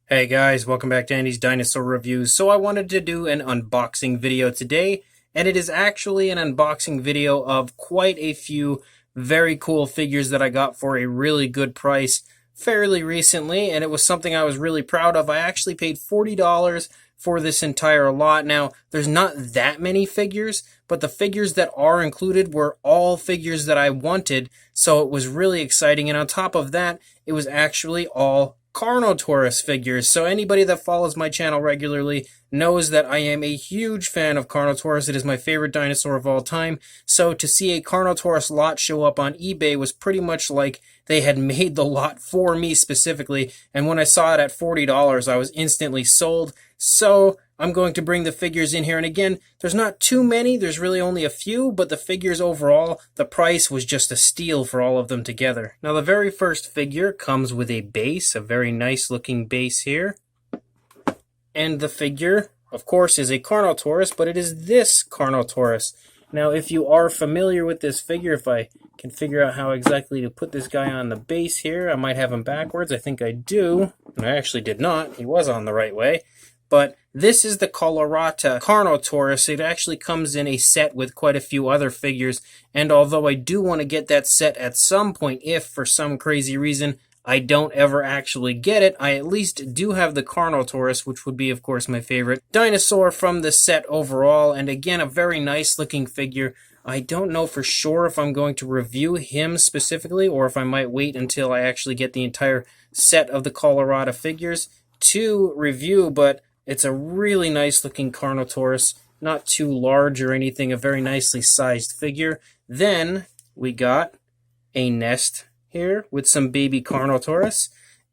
Hey guys, welcome back to Andy's Dinosaur Reviews. So I wanted to do an unboxing video today, and it is actually an unboxing video of quite a few very cool figures that I got for a really good price fairly recently, and it was something I was really proud of. I actually paid $40 for this entire lot. Now, there's not that many figures, but the figures that are included were all figures that I wanted, so it was really exciting, and on top of that, it was actually all Carnotaurus figures. So anybody that follows my channel regularly knows that I am a huge fan of Carnotaurus. It is my favorite dinosaur of all time. So to see a Carnotaurus lot show up on eBay was pretty much like they had made the lot for me specifically. And when I saw it at $40, I was instantly sold. So I'm going to bring the figures in here. And again, there's not too many. There's really only a few, but the figures overall, the price was just a steal for all of them together. Now, the very first figure comes with a base, a very nice looking base here. And the figure, of course, is a Carnotaurus, but it is this Carnotaurus. Now, if you are familiar with this figure, if I can figure out how exactly to put this guy on the base here, I might have him backwards. I think I do. I actually did not. He was on the right way. But this is the Colorata Carnotaurus. It actually comes in a set with quite a few other figures, and although I do want to get that set at some point, if for some crazy reason I don't ever actually get it, I at least do have the Carnotaurus, which would be, of course, my favorite dinosaur from the set overall, and again, a very nice looking figure. I don't know for sure if I'm going to review him specifically, or if I might wait until I actually get the entire set of the Colorata figures to review, but it's a really nice looking Carnotaurus, not too large or anything, a very nicely sized figure. Then we got a nest here with some baby Carnotaurus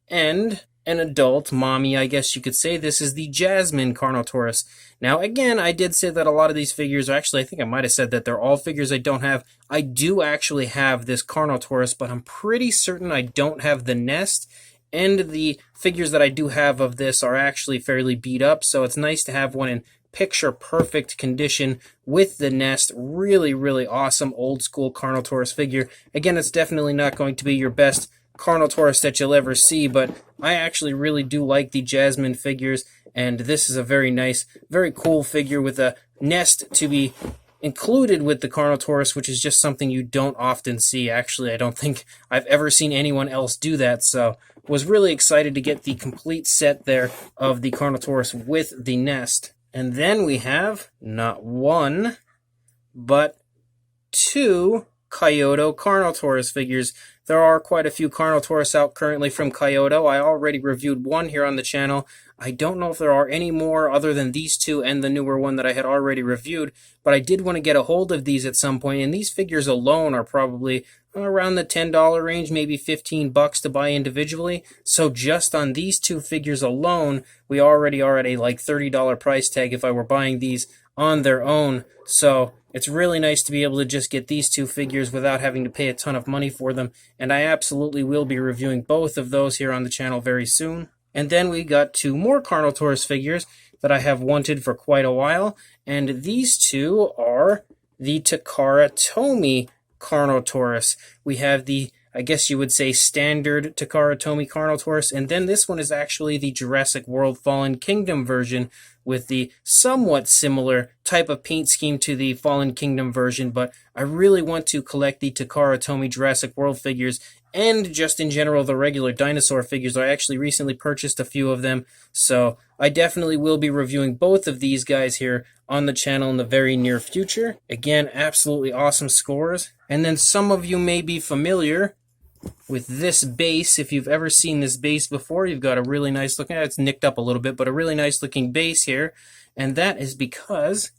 and an adult mommy, I guess you could say. This is the Jasmine Carnotaurus. Now, again, I did say that a lot of these figures, actually, I think I might have said that they're all figures I don't have. I do actually have this Carnotaurus, but I'm pretty certain I don't have the nest. And the figures that I do have of this are actually fairly beat up, so it's nice to have one in picture-perfect condition with the nest. Really, really awesome old-school Carnotaurus figure. Again, it's definitely not going to be your best Carnotaurus that you'll ever see, but I actually really do like the Jasmine figures, and this is a very nice, very cool figure with a nest to be included with the Carnotaurus, which is just something you don't often see. Actually, I don't think I've ever seen anyone else do that, so was really excited to get the complete set there of the Carnotaurus with the nest. And then we have not one, but two Kyoto Carnotaurus figures. There are quite a few Carnotaurus out currently from Kyoto. I already reviewed one here on the channel. I don't know if there are any more other than these two and the newer one that I had already reviewed, but I did want to get a hold of these at some point, and these figures alone are probably around the $10 range, maybe $15 to buy individually. So just on these two figures alone, we already are at a like $30 price tag if I were buying these on their own. So it's really nice to be able to just get these two figures without having to pay a ton of money for them, and I absolutely will be reviewing both of those here on the channel very soon. And then we got two more Carnotaurus figures that I have wanted for quite a while, and these two are the Takara Tomy Carnotaurus. We have the, I guess you would say, standard Takara Tomy Carnotaurus, and then this one is actually the Jurassic World Fallen Kingdom version with the somewhat similar type of paint scheme to the Fallen Kingdom version, but I really want to collect the Takara Tomy Jurassic World figures and just in general the regular dinosaur figures. I actually recently purchased a few of them, so I definitely will be reviewing both of these guys here on the channel in the very near future. Again, absolutely awesome scores. And then some of you may be familiar with this base. If you've ever seen this base before, you've got a really nice looking, it's nicked up a little bit, but a really nice looking base here, and that is because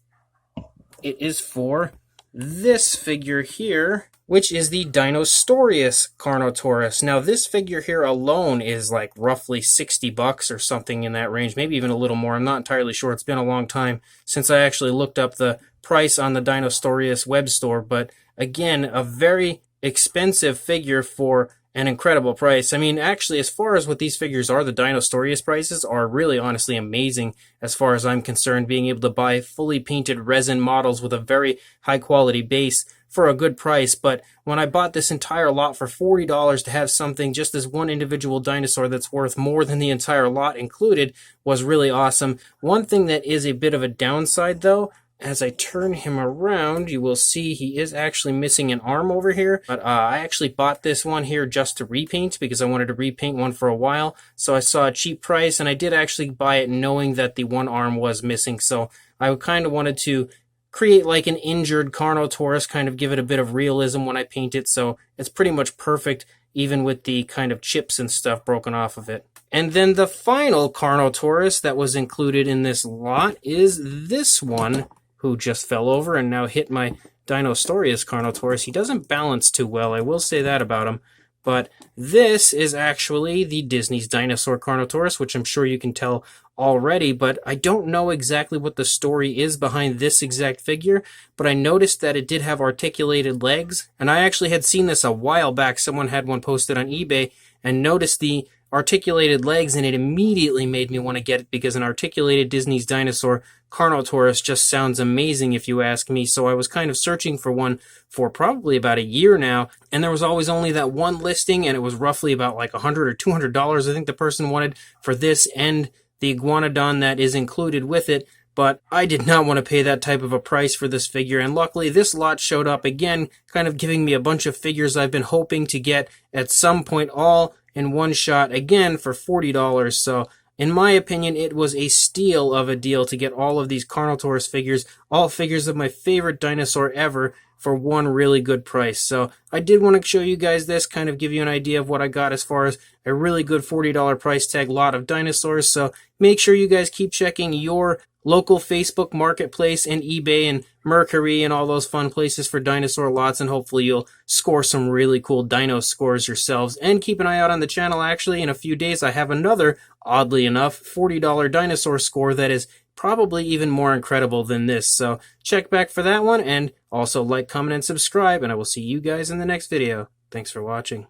it is for this figure here, which is the Dino Story Carnotaurus. Now, this figure here alone is like roughly $60 or something in that range, maybe even a little more. I'm not entirely sure. It's been a long time since I actually looked up the price on the Dino Story web store, but again, a very expensive figure for an incredible price. I mean, actually, as far as what these figures are, the Dino Story prices are really honestly amazing as far as I'm concerned. Being able to buy fully painted resin models with a very high quality base for a good price, but when I bought this entire lot for $40 to have something, just this one individual dinosaur that's worth more than the entire lot included, was really awesome. One thing that is a bit of a downside though, as I turn him around, you will see he is actually missing an arm over here. But I actually bought this one here just to repaint because I wanted to repaint one for a while. So I saw a cheap price, and I did actually buy it knowing that the one arm was missing. So I kind of wanted to create like an injured Carnotaurus, kind of give it a bit of realism when I paint it. So it's pretty much perfect, even with the kind of chips and stuff broken off of it. And then the final Carnotaurus that was included in this lot is this one, who just fell over and now hit my Dino Story Carnotaurus. He doesn't balance too well, I will say that about him. But this is actually the Disney's Dinosaur Carnotaurus, which I'm sure you can tell already, but I don't know exactly what the story is behind this exact figure, but I noticed that it did have articulated legs, and I actually had seen this a while back. Someone had one posted on eBay and noticed the articulated legs, and it immediately made me want to get it because an articulated Disney's Dinosaur Carnotaurus just sounds amazing if you ask me. So I was kind of searching for one for probably about a year now, and there was always only that one listing, and it was roughly about like $100 or $200 I think the person wanted for this and the iguanodon that is included with it. But I did not want to pay that type of a price for this figure, and luckily this lot showed up again, kind of giving me a bunch of figures I've been hoping to get at some point, all in one shot, again for $40. So in my opinion, it was a steal of a deal to get all of these Carnotaurus figures, all figures of my favorite dinosaur ever, for one really good price. So I did want to show you guys this, kind of give you an idea of what I got as far as a really good $40 price tag lot of dinosaurs. So make sure you guys keep checking your local Facebook marketplace and eBay and Mercury and all those fun places for dinosaur lots, and hopefully you'll score some really cool dino scores yourselves. And keep an eye out on the channel. Actually, in a few days I have another, oddly enough, $40 dinosaur score that is probably even more incredible than this. So check back for that one, and also like, comment, and subscribe, and I will see you guys in the next video. Thanks for watching.